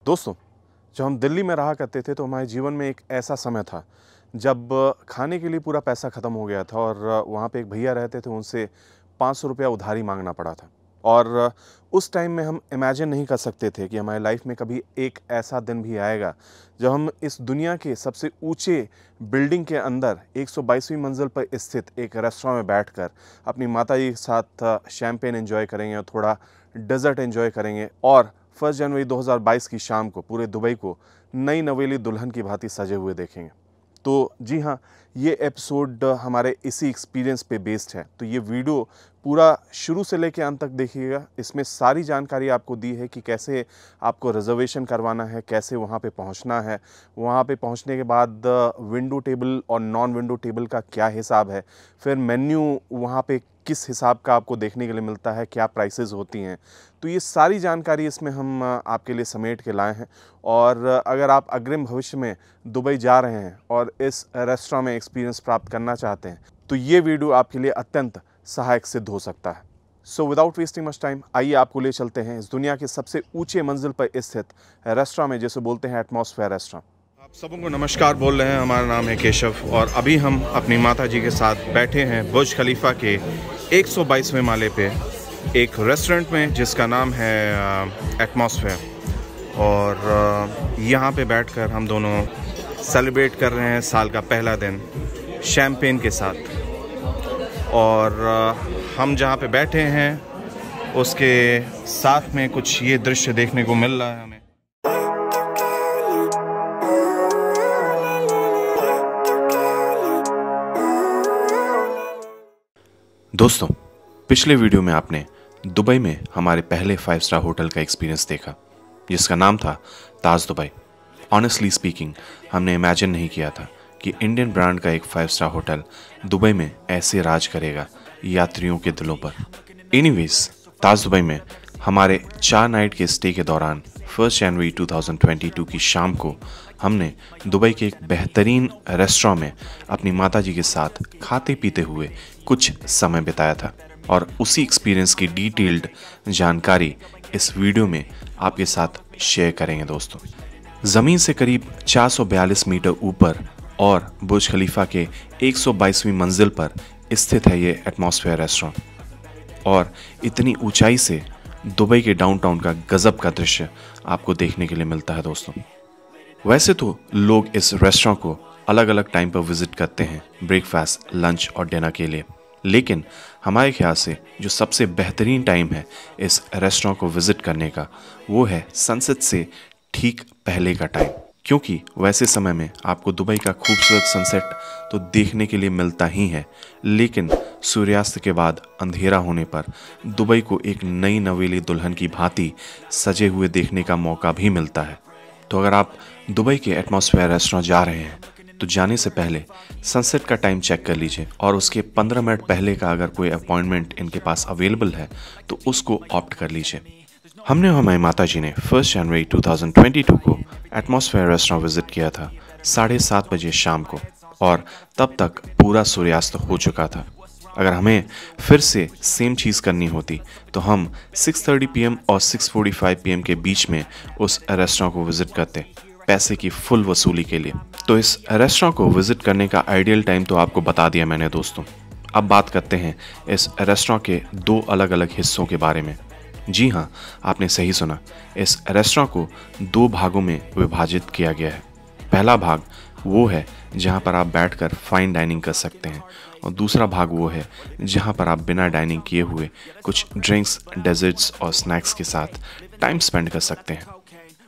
दोस्तों, जब हम दिल्ली में रहा करते थे तो हमारे जीवन में एक ऐसा समय था जब खाने के लिए पूरा पैसा ख़त्म हो गया था और वहाँ पे एक भैया रहते थे, उनसे 500 रुपया उधारी मांगना पड़ा था। और उस टाइम में हम इमेजिन नहीं कर सकते थे कि हमारी लाइफ में कभी एक ऐसा दिन भी आएगा जब हम इस दुनिया के सबसे ऊंचे बिल्डिंग के अंदर 122वीं मंजिल पर स्थित एक रेस्टोरेंट में बैठकर अपनी माता जी के साथ शैम्पेन एंजॉय करेंगे और थोड़ा डेजर्ट एंजॉय करेंगे और 1 जनवरी 2022 की शाम को पूरे दुबई को नई नवेली दुल्हन की भांति सजे हुए देखेंगे। तो जी हाँ, ये एपिसोड हमारे इसी एक्सपीरियंस पे बेस्ड है। तो ये वीडियो पूरा शुरू से लेकर अंत तक देखिएगा। इसमें सारी जानकारी आपको दी है कि कैसे आपको रिजर्वेशन करवाना है, कैसे वहाँ पे पहुँचना है, वहाँ पे पहुँचने के बाद विंडो टेबल और नॉन विंडो टेबल का क्या हिसाब है, फिर मेन्यू वहाँ पे किस हिसाब का आपको देखने के लिए मिलता है, क्या प्राइसेस होती हैं। तो ये सारी जानकारी इसमें हम आपके लिए समेट के लाए हैं। और अगर आप अग्रिम भविष्य में दुबई जा रहे हैं और इस रेस्टोरेंट में एक्सपीरियंस प्राप्त करना चाहते हैं तो ये वीडियो आपके लिए अत्यंत सहायक सिद्ध हो सकता है। So without wasting much time, आइए आपको ले चलते हैं इस दुनिया के सबसे ऊंचे मंजिल पर स्थित रेस्टोरेंट में, जिसे बोलते हैं एटमॉस्फेयर रेस्टोरेंट। आप सबों को नमस्कार बोल रहे हैं। हमारा नाम है केशव और अभी हम अपनी माता जी के साथ बैठे हैं बुर्ज खलीफा के 122वें माले पे एक रेस्टोरेंट में जिसका नाम है एटमॉस्फेयर। और यहाँ पे बैठकर हम दोनों सेलिब्रेट कर रहे हैं साल का पहला दिन शैम्पेन के साथ। और हम जहाँ पे बैठे हैं उसके साथ में कुछ ये दृश्य देखने को मिल रहा है हमें। दोस्तों, पिछले वीडियो में आपने दुबई में हमारे पहले 5 स्टार होटल का एक्सपीरियंस देखा जिसका नाम था ताज दुबई। ऑनेस्टली स्पीकिंग, हमने इमेजिन नहीं किया था कि इंडियन ब्रांड का एक 5 स्टार होटल दुबई में ऐसे राज करेगा यात्रियों के दिलों पर। एनीवेज, ताज दुबई में हमारे 4 नाइट के स्टे के दौरान 1 जनवरी 2022 की शाम को हमने दुबई के एक बेहतरीन रेस्टोरेंट में अपनी माता जी के साथ खाते पीते हुए कुछ समय बिताया था। और उसी एक्सपीरियंस की डिटेल्ड जानकारी इस वीडियो में आपके साथ शेयर करेंगे। दोस्तों, ज़मीन से करीब 442 मीटर ऊपर और बुर्ज खलीफा के 122वीं मंजिल पर स्थित है ये एटमॉस्फेयर रेस्टोरेंट। और इतनी ऊंचाई से दुबई के डाउनटाउन का गजब का दृश्य आपको देखने के लिए मिलता है। दोस्तों, वैसे तो लोग इस रेस्टोरेंट को अलग अलग टाइम पर विजिट करते हैं, ब्रेकफास्ट, लंच और डिनर के लिए, लेकिन हमारे ख्याल से जो सबसे बेहतरीन टाइम है इस रेस्टोरेंट को विजिट करने का वो है सनसेट से ठीक पहले का टाइम। क्योंकि वैसे समय में आपको दुबई का खूबसूरत सनसेट तो देखने के लिए मिलता ही है, लेकिन सूर्यास्त के बाद अंधेरा होने पर दुबई को एक नई नवेली दुल्हन की भांति सजे हुए देखने का मौका भी मिलता है। तो अगर आप दुबई के एटमॉस्फेयर रेस्टोरेंट जा रहे हैं तो जाने से पहले सनसेट का टाइम चेक कर लीजिए और उसके 15 मिनट पहले का अगर कोई अपॉइंटमेंट इनके पास अवेलेबल है तो उसको ऑप्ट कर लीजिए। हमने और हमारी माता जी ने 1 जनवरी 2022 को एटमॉस्फेयर रेस्टोरेंट विजिट किया था 7:30 बजे शाम को और तब तक पूरा सूर्यास्त हो चुका था। अगर हमें फिर से सेम चीज़ करनी होती तो हम 6:30 PM और 6:45 PM के बीच में उस रेस्टोरेंट को विजिट करते, पैसे की फुल वसूली के लिए। तो इस रेस्टोरेंट को विजिट करने का आइडियल टाइम तो आपको बता दिया मैंने। दोस्तों, अब बात करते हैं इस रेस्टोरेंट के 2 अलग अलग हिस्सों के बारे में। जी हाँ, आपने सही सुना, इस रेस्टोरेंट को 2 भागों में विभाजित किया गया है। पहला भाग वो है जहाँ पर आप बैठकर फाइन डाइनिंग कर सकते हैं और दूसरा भाग वो है जहाँ पर आप बिना डाइनिंग किए हुए कुछ ड्रिंक्स, डेजर्ट्स और स्नैक्स के साथ टाइम स्पेंड कर सकते हैं।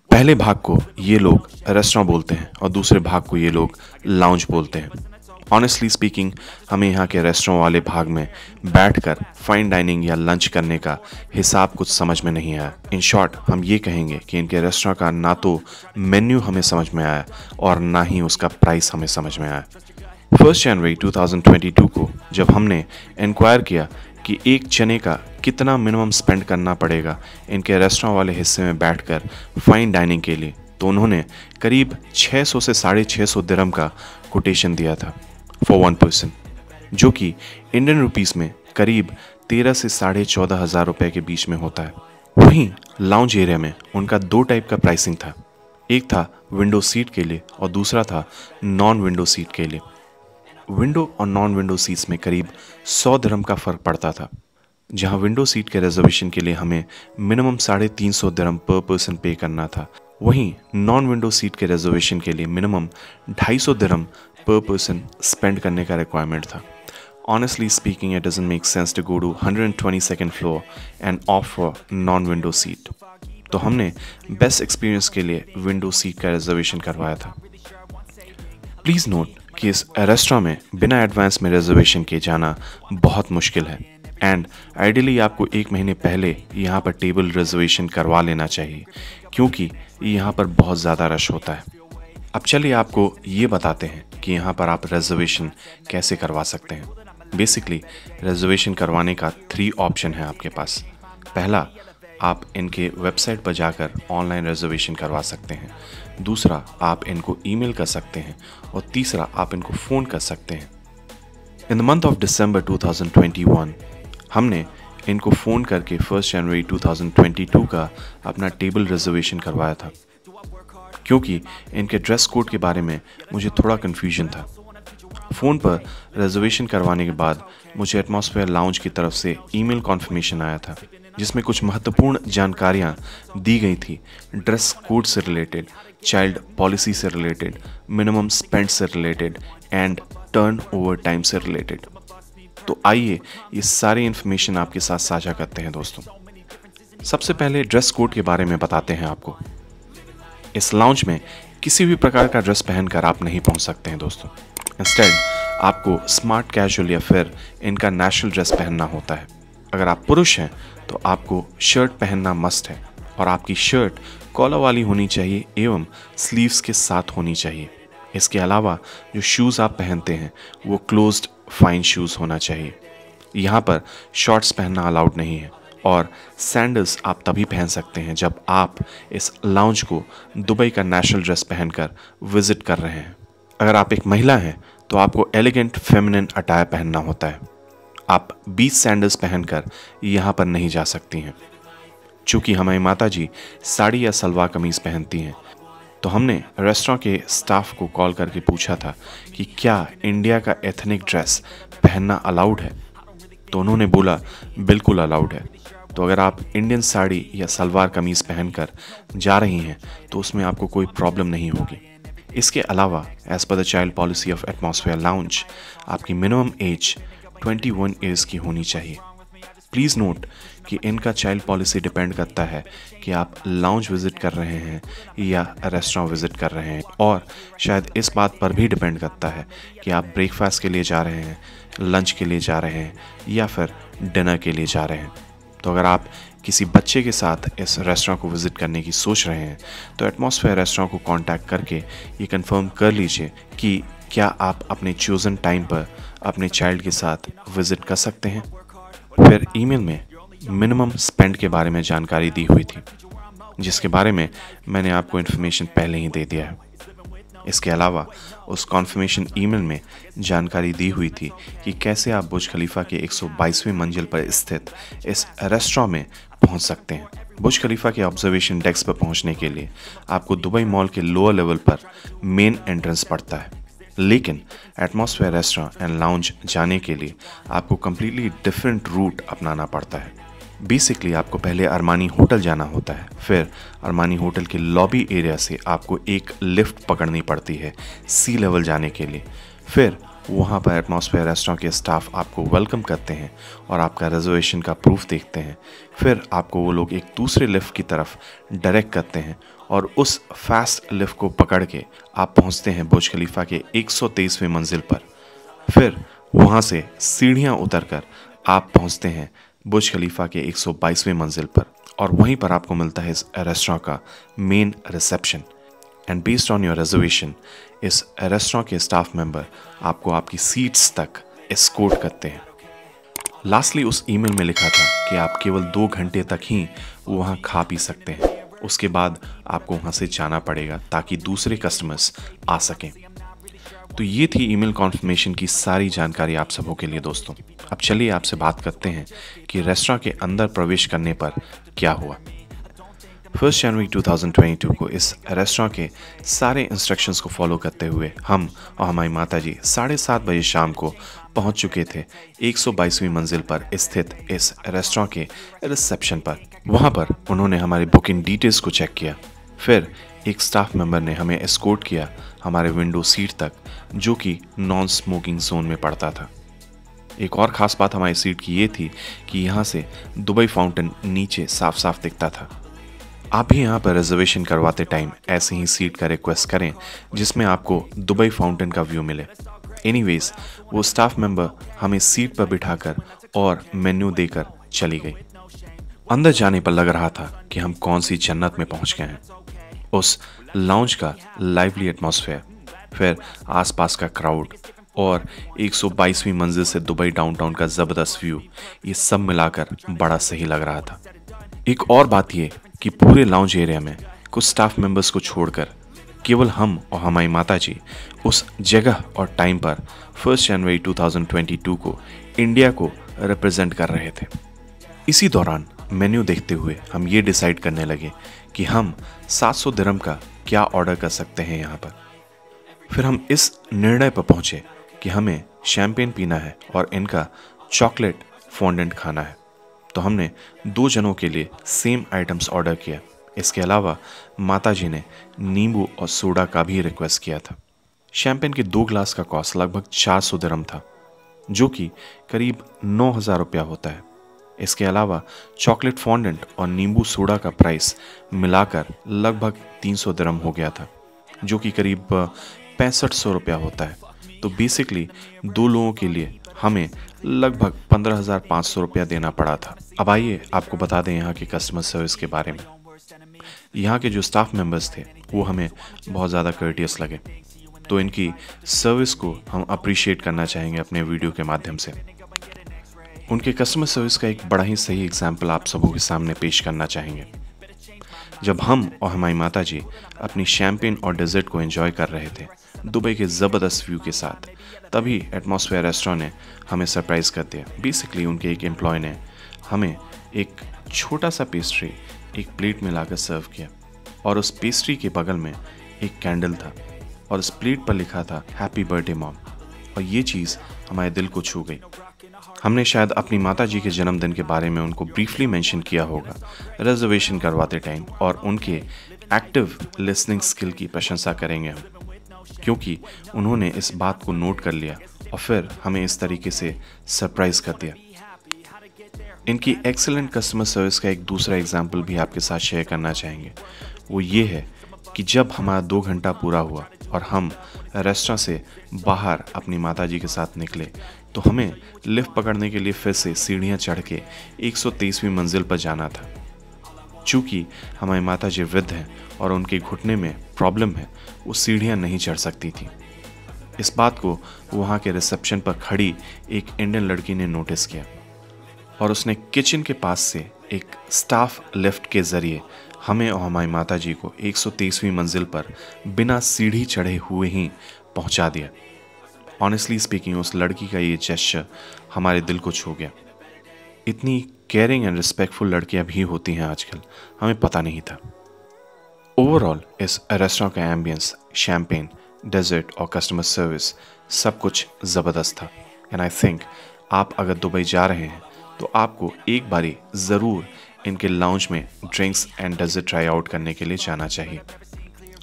पहले भाग को ये लोग रेस्टोरेंट बोलते हैं और दूसरे भाग को ये लोग लाउंज बोलते हैं। ऑनेस्टली स्पीकिंग, हमें यहाँ के रेस्टोरेंट वाले भाग में बैठकर फाइन डाइनिंग या लंच करने का हिसाब कुछ समझ में नहीं आया। इन शॉर्ट, हम ये कहेंगे कि इनके रेस्टोरेंट का ना तो मेन्यू हमें समझ में आया और ना ही उसका प्राइस हमें समझ में आया। 1 जनवरी 2022 को जब हमने इंक्वायर किया कि एक चने का कितना मिनिमम स्पेंड करना पड़ेगा इनके रेस्टोरेंट वाले हिस्से में बैठकर फाइन डाइनिंग के लिए, तो उन्होंने करीब 600 से 650 दिरहम का कोटेशन दिया था फॉर 1 पर्सन, जो कि इंडियन रुपीस में करीब 13 से 14,500 रुपये के बीच में होता है। वहीं लाउंज एरिया में उनका 2 टाइप का प्राइसिंग था। एक था विंडो सीट के लिए और दूसरा था नॉन विंडो सीट के लिए। विंडो और नॉन विंडो सीट्स में करीब 100 दिरहम का फ़र्क पड़ता था। जहां विंडो सीट के रिजर्वेशन के लिए हमें मिनिमम 350 दिरहम पर पर्सन पे करना था, वहीं नॉन विंडो सीट के रिजर्वेशन के लिए मिनिमम 250 दिरहम पर पर्सन स्पेंड करने का रिक्वायरमेंट था। Honestly speaking, it doesn't make sense to go to 122nd floor and opt for non-window seat. तो हमने बेस्ट एक्सपीरियंस के लिए विंडो सीट का रिजर्वेशन करवाया था। प्लीज़ नोट कि इस रेस्टोरेंट में बिना एडवांस में रिजर्वेशन किए जाना बहुत मुश्किल है एंड आइडियली आपको 1 महीने पहले यहाँ पर टेबल रिजर्वेशन करवा लेना चाहिए, क्योंकि यहाँ पर बहुत ज़्यादा रश होता है। अब चलिए आपको ये बताते हैं कि यहाँ पर आप रिजर्वेशन कैसे करवा सकते हैं। बेसिकली रिजर्वेशन करवाने का 3 ऑप्शन है आपके पास। पहला, आप इनके वेबसाइट पर जाकर ऑनलाइन रिजर्वेशन करवा सकते हैं। दूसरा, आप इनको ईमेल कर सकते हैं और तीसरा, आप इनको फ़ोन कर सकते हैं। In the month of December 2021 हमने इनको फ़ोन करके 1 जनवरी 2022 का अपना टेबल रिजर्वेशन करवाया था, क्योंकि इनके ड्रेस कोड के बारे में मुझे थोड़ा कन्फ्यूजन था। फ़ोन पर रिजर्वेशन करवाने के बाद मुझे एटमॉस्फेयर लाउंज की तरफ से ईमेल कॉन्फर्मेशन आया था, जिसमें कुछ महत्वपूर्ण जानकारियाँ दी गई थी ड्रेस कोड से रिलेटेड, चाइल्ड पॉलिसी से रिलेटेड, मिनिमम स्पेंड से related and turn over time से रिलेटेड। तो आइए ये सारी इन्फॉर्मेशन आपके साथ साझा करते हैं दोस्तों। सबसे पहले ड्रेस कोड के बारे में बताते हैं आपको। इस लाउंज में किसी भी प्रकार का ड्रेस पहनकर आप नहीं पहुंच सकते हैं दोस्तों। इंस्टेड आपको स्मार्ट कैजुअल या फिर इनका नेशनल ड्रेस पहनना होता है। अगर आप पुरुष हैं तो आपको शर्ट पहनना मस्ट है और आपकी शर्ट कॉलर वाली होनी चाहिए एवं स्लीव्स के साथ होनी चाहिए। इसके अलावा जो शूज़ आप पहनते हैं वो क्लोज्ड फाइन शूज़ होना चाहिए। यहाँ पर शॉर्ट्स पहनना अलाउड नहीं है और सैंडल्स आप तभी पहन सकते हैं जब आप इस लाउंज को दुबई का नेशनल ड्रेस पहनकर विजिट कर रहे हैं। अगर आप एक महिला हैं तो आपको एलिगेंट फेमिनिन अटायर पहनना होता है। आप 20 सैंडल्स पहनकर यहाँ पर नहीं जा सकती हैं। चूँकि हमारी माता जी साड़ी या सलवार कमीज़ पहनती हैं, तो हमने रेस्टोरेंट के स्टाफ को कॉल करके पूछा था कि क्या इंडिया का एथनिक ड्रेस पहनना अलाउड है, तो उन्होंने बोला बिल्कुल अलाउड है। तो अगर आप इंडियन साड़ी या सलवार कमीज़ पहनकर जा रही हैं तो उसमें आपको कोई प्रॉब्लम नहीं होगी। इसके अलावा एज पर the child policy of Atmosphere lounge आपकी मिनिमम एज 21 ईयर्स की होनी चाहिए। प्लीज़ नोट कि इनका चाइल्ड पॉलिसी डिपेंड करता है कि आप लाउंज विज़िट कर रहे हैं या रेस्टोरेंट विज़िट कर रहे हैं, और शायद इस बात पर भी डिपेंड करता है कि आप ब्रेकफास्ट के लिए जा रहे हैं, लंच के लिए जा रहे हैं या फिर डिनर के लिए जा रहे हैं। तो अगर आप किसी बच्चे के साथ इस रेस्टोरेंट को विज़िट करने की सोच रहे हैं तो एटमॉस्फेयर रेस्टोरेंट को कांटेक्ट करके ये कंफर्म कर लीजिए कि क्या आप अपने चूज़न टाइम पर अपने चाइल्ड के साथ विज़िट कर सकते हैं। फिर ईमेल में मिनिमम स्पेंड के बारे में जानकारी दी हुई थी, जिसके बारे में मैंने आपको इन्फॉर्मेशन पहले ही दे दिया है। इसके अलावा उस कॉन्फर्मेशन ईमेल में जानकारी दी हुई थी कि कैसे आप बुर्ज खलीफा के 122वें मंजिल पर स्थित इस रेस्टोरेंट में पहुंच सकते हैं। बुर्ज खलीफा के ऑब्जर्वेशन डेस्क पर पहुंचने के लिए आपको दुबई मॉल के लोअर लेवल पर मेन एंट्रेंस पड़ता है, लेकिन एटमॉस्फेयर रेस्टोरेंट एंड लाउंज जाने के लिए आपको कम्प्लीटली डिफरेंट रूट अपनाना पड़ता है। बेसिकली आपको पहले अरमानी होटल जाना होता है, फिर अरमानी होटल के लॉबी एरिया से आपको एक लिफ्ट पकड़नी पड़ती है सी लेवल जाने के लिए। फिर वहाँ पर एटमॉस्फेयर रेस्टोरेंट के स्टाफ आपको वेलकम करते हैं और आपका रिजर्वेशन का प्रूफ देखते हैं। फिर आपको वो लोग एक दूसरे लिफ्ट की तरफ डायरेक्ट करते हैं और उस फास्ट लिफ्ट को पकड़ के आप पहुँचते हैं बुर्ज खलीफा के 123वें मंजिल पर। फिर वहाँ से सीढ़ियाँ उतरकर आप पहुँचते हैं बुर्ज खलीफा के 122वें मंजिल पर और वहीं पर आपको मिलता है इस रेस्टोरेंट का main reception. And based on your reservation इस रेस्टोरेंट के स्टाफ मेंबर आपको आपकी सीट्स तक एस्कॉर्ट करते हैं। लास्टली उस ईमेल में लिखा था कि आप केवल 2 घंटे तक ही वहाँ खा पी सकते हैं, उसके बाद आपको वहाँ से जाना पड़ेगा ताकि दूसरे कस्टमर्स आ सकें। तो ये थी ईमेल कॉन्फर्मेशन की सारी जानकारी आप सबों के लिए दोस्तों। अब चलिए आपसे बात करते हैं कि रेस्टोरेंट के अंदर प्रवेश करने पर क्या हुआ। 1 जनवरी 2022 को इस रेस्टोरेंट के सारे इंस्ट्रक्शंस को फॉलो करते हुए हम और हमारी माता जी 7:30 बजे शाम को पहुंच चुके थे 122वीं मंजिल पर स्थित इस रेस्टोरेंट के रिसेप्शन पर। वहां पर उन्होंने हमारी बुकिंग डिटेल्स को चेक किया। फिर एक स्टाफ मेंबर ने हमें एस्कॉर्ट किया हमारे विंडो सीट तक, जो कि नॉन स्मोकिंग जोन में पड़ता था। एक और ख़ास बात हमारी सीट की ये थी कि यहाँ से दुबई फाउंटेन नीचे साफ साफ दिखता था। आप भी यहाँ पर रिजर्वेशन करवाते टाइम ऐसे ही सीट का रिक्वेस्ट करें जिसमें आपको दुबई फाउंटेन का व्यू मिले। एनीवेज, वो स्टाफ मेंबर हमें सीट पर बिठाकर और मेन्यू देकर चली गई। अंदर जाने पर लग रहा था कि हम कौन सी जन्नत में पहुंच गए हैं। उस लाउंज का लाइवली एटमॉस्फेयर, फिर आसपास का क्राउड और 122वीं मंजिल से दुबई डाउनटाउन का ज़बरदस्त व्यू, ये सब मिलाकर बड़ा सही लग रहा था। एक और बात ये कि पूरे लाउंज एरिया में कुछ स्टाफ मेंबर्स को छोड़कर केवल हम और हमारी माता जी उस जगह और टाइम पर 1 जनवरी 2022 को इंडिया को रिप्रेजेंट कर रहे थे। इसी दौरान मेन्यू देखते हुए हम ये डिसाइड करने लगे कि हम 700 दिरहम का क्या ऑर्डर कर सकते हैं यहाँ पर। फिर हम इस निर्णय पर पहुँचे कि हमें शैम्पेन पीना है और इनका चॉकलेट फॉन्डेंट खाना है। तो हमने 2 जनों के लिए सेम आइटम्स ऑर्डर किया। इसके अलावा माता जी ने नींबू और सोडा का भी रिक्वेस्ट किया था। शैम्पेन के 2 ग्लास का कॉस्ट लगभग 400 दिरहम था, जो कि करीब 9,000 रुपया होता है। इसके अलावा चॉकलेट फॉन्डेंट और नींबू सोडा का प्राइस मिलाकर लगभग 300 दिरहम हो गया था, जो कि करीब 6500 रुपया होता है। तो बेसिकली 2 लोगों के लिए हमें लगभग 15,500 रुपया देना पड़ा था। अब आइए आपको बता दें यहाँ के कस्टमर सर्विस के बारे में। यहाँ के जो स्टाफ मेंबर्स थे वो हमें बहुत ज़्यादा कर्टियस लगे, तो इनकी सर्विस को हम अप्रिशिएट करना चाहेंगे अपने वीडियो के माध्यम से। उनके कस्टमर सर्विस का एक बड़ा ही सही एग्जाम्पल आप सबों के सामने पेश करना चाहेंगे। जब हम और हमारी माता जी अपनी शैम्पेन और डेजर्ट को एंजॉय कर रहे थे दुबई के ज़बरदस्त व्यू के साथ, तभी एटमॉस्फेयर रेस्टोरेंट ने हमें सरप्राइज़ कर दिया। बेसिकली उनके एक एम्प्लॉय ने हमें एक छोटा सा पेस्ट्री एक प्लेट में लाकर सर्व किया और उस पेस्ट्री के बगल में एक कैंडल था और उस प्लेट पर लिखा था हैप्पी बर्थडे मॉम, और ये चीज़ हमारे दिल को छू गई। हमने शायद अपनी माता जी के जन्मदिन के बारे में उनको ब्रीफली मेंशन किया होगा रिजर्वेशन करवाते टाइम, और उनके एक्टिव लिसनिंग स्किल की प्रशंसा करेंगे हम, क्योंकि उन्होंने इस बात को नोट कर लिया और फिर हमें इस तरीके से सरप्राइज कर दिया। इनकी एक्सीलेंट कस्टमर सर्विस का एक दूसरा एग्जाम्पल भी आपके साथ शेयर करना चाहेंगे। वो ये है कि जब हमारा 2 घंटा पूरा हुआ और हम रेस्टोरेंट से बाहर अपनी माताजी के साथ निकले, तो हमें लिफ्ट पकड़ने के लिए फिर से सीढ़ियाँ चढ़ के 123वीं मंजिल पर जाना था। चूँकि हमारी माताजी वृद्ध हैं और उनके घुटने में प्रॉब्लम है, वो सीढ़ियाँ नहीं चढ़ सकती थी। इस बात को वहाँ के रिसेप्शन पर खड़ी एक इंडियन लड़की ने नोटिस किया और उसने किचन के पास से एक स्टाफ लिफ्ट के ज़रिए हमें और हमारी माताजी को 123वीं मंजिल पर बिना सीढ़ी चढ़े हुए ही पहुंचा दिया। ऑनेस्टली स्पीकिंग, उस लड़की का ये जेस्चर हमारे दिल को छू गया। इतनी केयरिंग एंड रिस्पेक्टफुल लड़कियां भी होती हैं आजकल, हमें पता नहीं था। ओवरऑल इस रेस्टोरेंट का एम्बियंस, शैम्पेन, डेजर्ट और कस्टमर सर्विस सब कुछ ज़बरदस्त था। एंड आई थिंक आप अगर दुबई जा रहे हैं तो आपको एक बारी ज़रूर इनके लाउंज में drinks and dessert try out करने के लिए जाना चाहिए।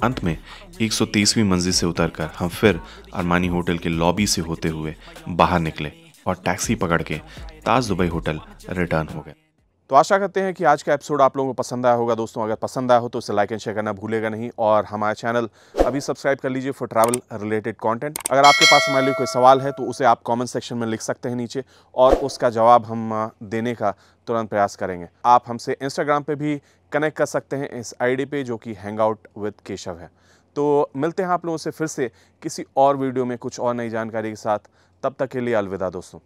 अंत में 123वीं मंजिल से उतरकर हम फिर अरमानी होटल के लॉबी से होते हुए बाहर निकले और टैक्सी पकड़ के ताज दुबई होटल रिटर्न हो गए। तो आशा करते हैं कि आज का एपिसोड आप लोगों को पसंद आया होगा। दोस्तों, अगर पसंद आया हो तो इसे लाइक एंड शेयर करना भूलेगा नहीं, और हमारा चैनल अभी सब्सक्राइब कर लीजिए फॉर ट्रैवल रिलेटेड कंटेंट। अगर आपके पास हमारे लिए कोई सवाल है तो उसे आप कमेंट सेक्शन में लिख सकते हैं नीचे, और उसका जवाब हम देने का तुरंत प्रयास करेंगे। आप हमसे इंस्टाग्राम पे भी कनेक्ट कर सकते हैं इस आईडी पे, जो कि हैंगआउट विद केशव है। तो मिलते हैं आप लोगों से फिर से किसी और वीडियो में कुछ और नई जानकारी के साथ। तब तक के लिए अलविदा दोस्तों।